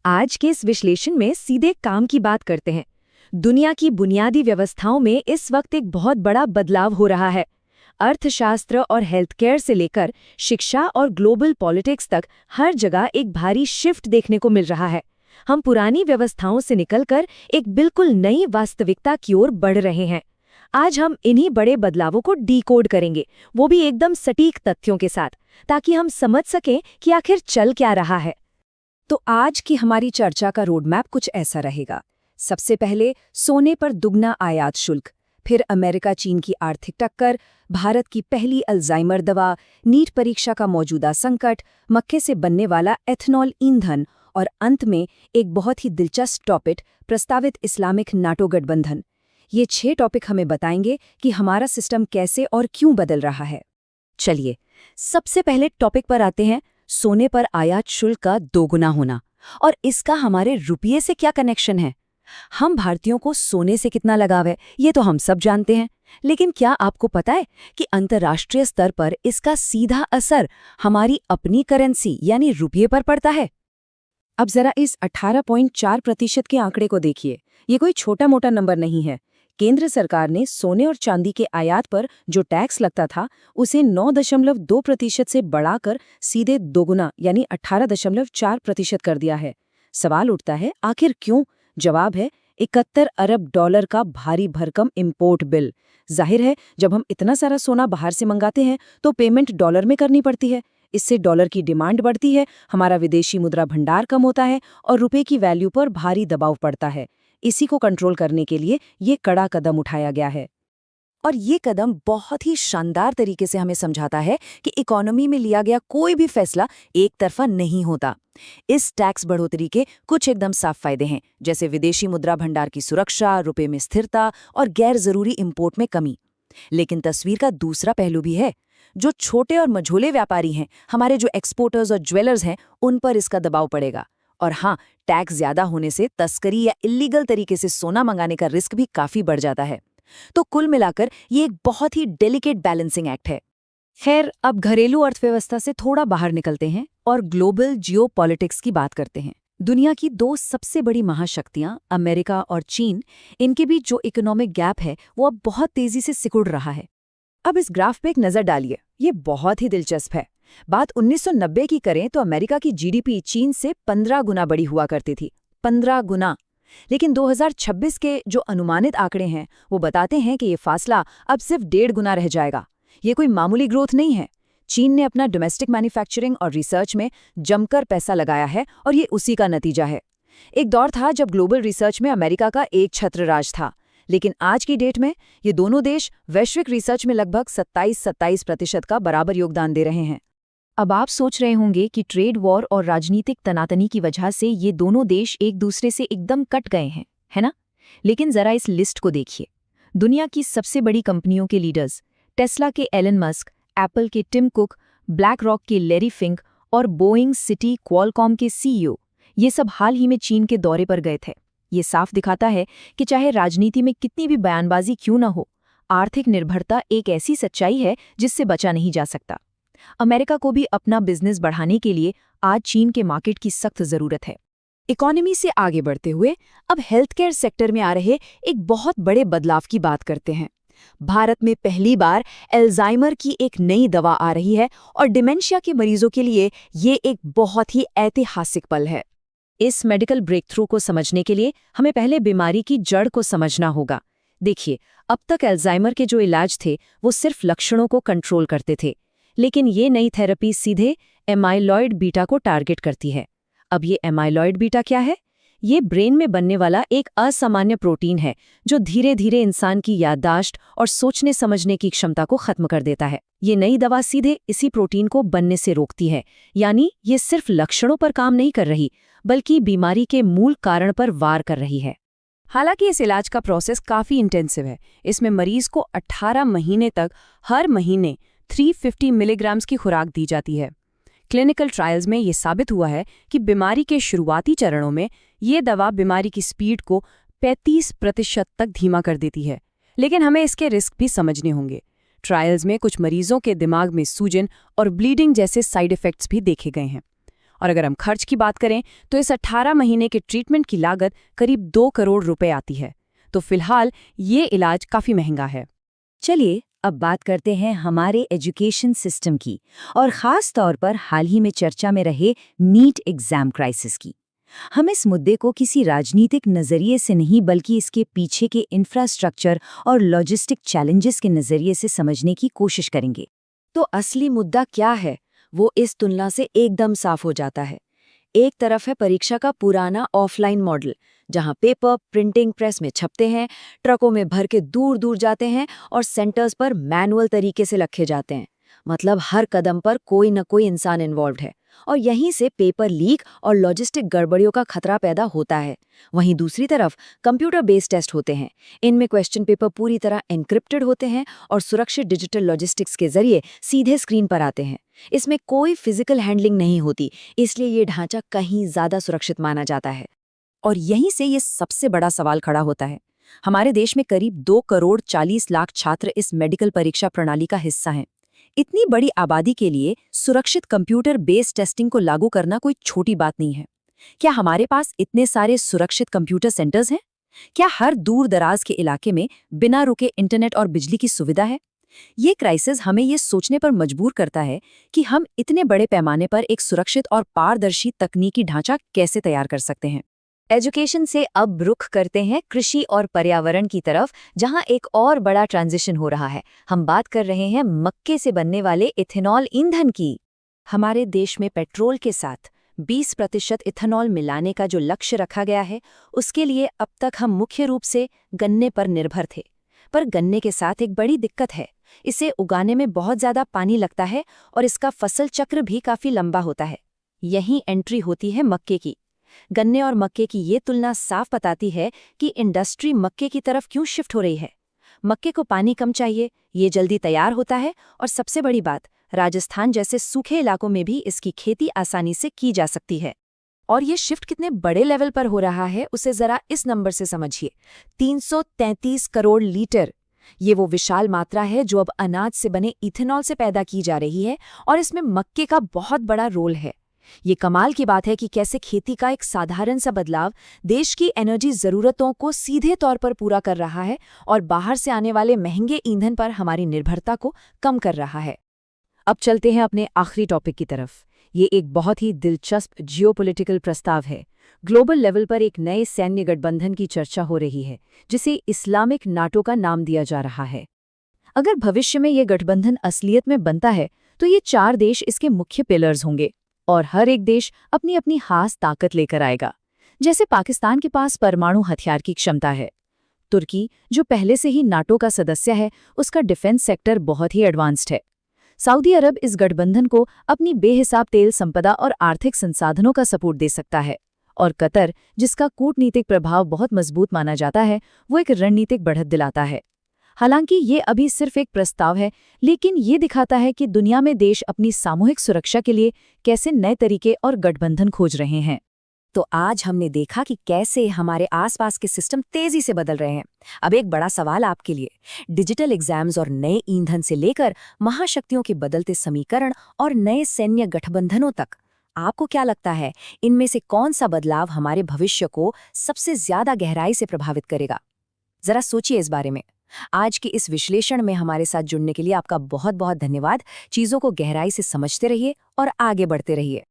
आज के इस विश्लेषण में सीधे काम की बात करते हैं। दुनिया की बुनियादी व्यवस्थाओं में इस वक्त एक बहुत बड़ा बदलाव हो रहा है। अर्थशास्त्र और हेल्थ केयर से लेकर शिक्षा और ग्लोबल पॉलिटिक्स तक हर जगह एक भारी शिफ्ट देखने को मिल रहा है। हम पुरानी व्यवस्थाओं से निकलकर एक बिल्कुल नई वास्तविकता की ओर बढ़ रहे हैं। आज हम इन्हीं बड़े बदलावों को डीकोड करेंगे, वो भी एकदम सटीक तथ्यों के साथ, ताकि हम समझ सकें कि आखिर चल क्या रहा है। तो आज की हमारी चर्चा का रोडमैप कुछ ऐसा रहेगा। सबसे पहले सोने पर दुगना आयात शुल्क, फिर अमेरिका चीन की आर्थिक टक्कर, भारत की पहली अल्जाइमर दवा, नीट परीक्षा का मौजूदा संकट, मक्के से बनने वाला एथनॉल ईंधन और अंत में एक बहुत ही दिलचस्प टॉपिक, प्रस्तावित इस्लामिक नाटो गठबंधन। ये 6 टॉपिक हमें बताएंगे कि हमारा सिस्टम कैसे और क्यों बदल रहा है। चलिए, सबसे पहले टॉपिक पर आते हैं, सोने पर आयात शुल्क का दोगुना होना और इसका हमारे रुपये से क्या कनेक्शन है। हम भारतीयों को सोने से कितना लगाव है, ये तो हम सब जानते हैं, लेकिन क्या आपको पता है कि अंतर्राष्ट्रीय स्तर पर इसका सीधा असर हमारी अपनी करेंसी यानी रुपये पर पड़ता है। अब जरा इस 18.4% के आंकड़े को देखिए। ये कोई छोटा मोटा नंबर नहीं है। केंद्र सरकार ने सोने और चांदी के आयात पर जो टैक्स लगता था उसे 9.2% से बढ़ाकर सीधे दोगुना यानी 18.4% कर दिया है। सवाल उठता है, आखिर क्यों? जवाब है 71 अरब डॉलर का भारी भरकम इंपोर्ट बिल। जाहिर है, जब हम इतना सारा सोना बाहर से मंगाते हैं तो पेमेंट डॉलर में करनी पड़ती है। इससे डॉलर की डिमांड बढ़ती है, हमारा विदेशी मुद्रा भंडार कम होता है और रुपए की वैल्यू पर भारी दबाव पड़ता है। इसी को कंट्रोल करने के लिए ये कड़ा कदम उठाया गया है। और ये कदम बहुत ही शानदार तरीके से हमें समझाता है कि इकोनॉमी में लिया गया कोई भी फैसला एक तरफा नहीं होता। इस टैक्स बढ़ोतरी के कुछ एकदम साफ फायदे हैं, जैसे विदेशी मुद्रा भंडार की सुरक्षा, रुपए में स्थिरता और गैर जरूरी इंपोर्ट में कमी। लेकिन तस्वीर का दूसरा पहलू भी है। जो छोटे और मझोले व्यापारी हैं, हमारे जो एक्सपोर्टर्स और ज्वेलर्स हैं, उन पर इसका दबाव पड़ेगा। और हाँ, टैक्स ज्यादा होने से तस्करी या इलीगल तरीके से सोना मंगाने का रिस्क भी काफी बढ़ जाता है। तो कुल मिलाकर ये एक बहुत ही डेलिकेट बैलेंसिंग एक्ट है। खैर, अब घरेलू अर्थव्यवस्था से थोड़ा बाहर निकलते हैं और ग्लोबल जियोपॉलिटिक्स की बात करते हैं। दुनिया की 2 सबसे बड़ी महाशक्तियां अमेरिका और चीन, इनके बीच जो इकोनॉमिक गैप है वो अब बहुत तेजी से सिकुड़ रहा है। अब इस ग्राफ पे एक नजर डालिए, ये बहुत ही दिलचस्प है। बात 1990 की करें तो अमेरिका की जीडीपी चीन से 15 गुना बड़ी हुआ करती थी। 15 गुना। लेकिन 2026 के जो अनुमानित आंकड़े हैं वो बताते हैं कि ये फासला अब सिर्फ 1.5 गुना रह जाएगा। ये कोई मामूली ग्रोथ नहीं है। चीन ने अपना डोमेस्टिक मैन्युफैक्चरिंग और रिसर्च में जमकर पैसा लगाया है और ये उसी का नतीजा है। एक दौर था जब ग्लोबल रिसर्च में अमेरिका का एक छत्र राज था, लेकिन आज की डेट में ये दोनों देश वैश्विक रिसर्च में लगभग 27% का बराबर योगदान दे रहे हैं। अब आप सोच रहे होंगे कि ट्रेड वॉर और राजनीतिक तनातनी की वजह से ये दोनों देश एक दूसरे से एकदम कट गए हैं, है ना? लेकिन जरा इस लिस्ट को देखिए। दुनिया की सबसे बड़ी कंपनियों के लीडर्स, टेस्ला के एलन मस्क, एप्पल के टिम कुक, ब्लैक रॉक के लैरी फिंक और बोइंग सिटी क्वालकॉम के सीईओ, ये सब हाल ही में चीन के दौरे पर गए थे। ये साफ दिखाता है कि चाहे राजनीति में कितनी भी बयानबाजी क्यों न हो, आर्थिक निर्भरता एक ऐसी सच्चाई है जिससे बचा नहीं जा सकता। अमेरिका को भी अपना बिजनेस बढ़ाने के लिए आज चीन के मार्केट की सख्त जरूरत है। इकोनॉमी से आगे बढ़ते हुए अब हेल्थ केयर सेक्टर में आ रहे एक बहुत बड़े बदलाव की बात करते हैं। भारत में पहली बार अल्जाइमर की एक नई दवा आ रही है और डिमेंशिया के मरीजों के लिए ये एक बहुत ही ऐतिहासिक पल है। इस मेडिकल ब्रेक थ्रू को समझने के लिए हमें पहले बीमारी की जड़ को समझना होगा। देखिए, अब तक अल्जाइमर के जो इलाज थे वो सिर्फ लक्षणों को कंट्रोल करते थे, लेकिन ये नई थेरेपी सीधे एमाइलॉइड बीटा को टारगेट करती है। अब ये एमाइलॉइड बीटा क्या है? ये ब्रेन में बनने वाला एक असामान्य प्रोटीन है जो धीरे धीरे इंसान की याददाश्त और सोचने समझने की क्षमता को खत्म कर देता है। ये नई दवा सीधे इसी प्रोटीन को बनने से रोकती है, यानी ये सिर्फ लक्षणों पर काम नहीं कर रही, बल्कि बीमारी के मूल कारण पर वार कर रही है। हालांकि इस इलाज का प्रोसेस काफी इंटेंसिव है। इसमें मरीज को 18 महीने तक हर महीने 350 मिलीग्राम्स की खुराक दी जाती है। क्लिनिकल ट्रायल्स में ये साबित हुआ है कि बीमारी के शुरुआती चरणों में ये दवा बीमारी की स्पीड को 35% तक धीमा कर देती है। लेकिन हमें इसके रिस्क भी समझने होंगे। ट्रायल्स में कुछ मरीजों के दिमाग में सूजन और ब्लीडिंग जैसे साइड इफेक्ट्स भी देखे गए हैं। और अगर हम खर्च की बात करें तो इस 18 महीने के ट्रीटमेंट की लागत करीब 2 करोड़ रुपए आती है। तो फिलहाल ये इलाज काफी महंगा है। चलिए अब बात करते हैं हमारे एजुकेशन सिस्टम की, और खास तौर पर हाल ही में चर्चा में रहे नीट एग्जाम क्राइसिस की। हम इस मुद्दे को किसी राजनीतिक नजरिए से नहीं बल्कि इसके पीछे के इंफ्रास्ट्रक्चर और लॉजिस्टिक चैलेंजेस के नजरिए से समझने की कोशिश करेंगे। तो असली मुद्दा क्या है, वो इस तुलना से एकदम साफ हो जाता है। एक तरफ है परीक्षा का पुराना ऑफलाइन मॉडल, जहां पेपर प्रिंटिंग प्रेस में छपते हैं, ट्रकों में भर के दूर दूर जाते हैं और सेंटर्स पर मैनुअल तरीके से रखे जाते हैं। मतलब हर कदम पर कोई न कोई इंसान इन्वॉल्व है, और यहीं से पेपर लीक और लॉजिस्टिक गड़बड़ियों का खतरा पैदा होता है। वहीं दूसरी तरफ कंप्यूटर बेस्ड टेस्ट होते हैं। इनमें क्वेश्चन पेपर पूरी तरह एन्क्रिप्टेड होते हैं और सुरक्षित डिजिटल लॉजिस्टिक्स के जरिए सीधे स्क्रीन पर आते हैं। इसमें कोई फिजिकल हैंडलिंग नहीं होती, इसलिए ये ढांचा कहीं ज्यादा सुरक्षित माना जाता है। और यहीं से ये सबसे बड़ा सवाल खड़ा होता है। हमारे देश में करीब 2 करोड़ 40 लाख छात्र इस मेडिकल परीक्षा प्रणाली का हिस्सा हैं। इतनी बड़ी आबादी के लिए सुरक्षित कंप्यूटर बेस्ड टेस्टिंग को लागू करना कोई छोटी बात नहीं है। क्या हमारे पास इतने सारे सुरक्षित कंप्यूटर सेंटर्स हैं? क्या हर दूर दराज के इलाके में बिना रुके इंटरनेट और बिजली की सुविधा है? ये क्राइसिस हमें ये सोचने पर मजबूर करता है कि हम इतने बड़े पैमाने पर एक सुरक्षित और पारदर्शी तकनीकी ढांचा कैसे तैयार कर सकते हैं। एजुकेशन से अब रुख करते हैं कृषि और पर्यावरण की तरफ, जहां एक और बड़ा ट्रांजिशन हो रहा है। हम बात कर रहे हैं मक्के से बनने वाले इथेनॉल ईंधन की। हमारे देश में पेट्रोल के साथ 20% इथेनॉल मिलाने का जो लक्ष्य रखा गया है, उसके लिए अब तक हम मुख्य रूप से गन्ने पर निर्भर थे। पर गन्ने के साथ एक बड़ी दिक्कत है, इसे उगाने में बहुत ज्यादा पानी लगता है और इसका फसल चक्र भी काफी लंबा होता है। यहीं एंट्री होती है मक्के की। गन्ने और मक्के की ये तुलना साफ बताती है कि इंडस्ट्री मक्के की तरफ क्यों शिफ्ट हो रही है। मक्के को पानी कम चाहिए, ये जल्दी तैयार होता है, और सबसे बड़ी बात, राजस्थान जैसे सूखे इलाकों में भी इसकी खेती आसानी से की जा सकती है। और ये शिफ्ट कितने बड़े लेवल पर हो रहा है उसे जरा इस नंबर से समझिए। 333 करोड़ लीटर, ये वो विशाल मात्रा है जो अब अनाज से बने इथेनॉल से पैदा की जा रही है, और इसमें मक्के का बहुत बड़ा रोल है। ये कमाल की बात है कि कैसे खेती का एक साधारण सा बदलाव देश की एनर्जी ज़रूरतों को सीधे तौर पर पूरा कर रहा है और बाहर से आने वाले महंगे ईंधन पर हमारी निर्भरता को कम कर रहा है। अब चलते हैं अपने आखिरी टॉपिक की तरफ। ये एक बहुत ही दिलचस्प जियोपॉलिटिकल प्रस्ताव है। ग्लोबल लेवल पर एक नए सैन्य गठबंधन की चर्चा हो रही है, जिसे इस्लामिक नाटो का नाम दिया जा रहा है। अगर भविष्य में ये गठबंधन असलियत में बनता है तो ये 4 देश इसके मुख्य पिलर्स होंगे, और हर एक देश अपनी अपनी खास ताकत लेकर आएगा। जैसे पाकिस्तान के पास परमाणु हथियार की क्षमता है, तुर्की जो पहले से ही नाटो का सदस्य है, उसका डिफेंस सेक्टर बहुत ही एडवांस्ड है। सऊदी अरब इस गठबंधन को अपनी बेहिसाब तेल संपदा और आर्थिक संसाधनों का सपोर्ट दे सकता है, और कतर जिसका कूटनीतिक प्रभाव बहुत मजबूत माना जाता है, वो एक रणनीतिक बढ़त दिलाता है। हालांकि ये अभी सिर्फ एक प्रस्ताव है, लेकिन ये दिखाता है कि दुनिया में देश अपनी सामूहिक सुरक्षा के लिए कैसे नए तरीके और गठबंधन खोज रहे हैं। तो आज हमने देखा कि कैसे हमारे आसपास के सिस्टम तेजी से बदल रहे हैं। अब एक बड़ा सवाल आपके लिए, डिजिटल एग्जाम्स और नए ईंधन से लेकर महाशक्तियों के बदलते समीकरण और नए सैन्य गठबंधनों तक, आपको क्या लगता है इनमें से कौन सा बदलाव हमारे भविष्य को सबसे ज्यादा गहराई से प्रभावित करेगा? जरा सोचिए इस बारे में। आज के इस विश्लेषण में हमारे साथ जुड़ने के लिए आपका बहुत बहुत धन्यवाद। चीजों को गहराई से समझते रहिए और आगे बढ़ते रहिए।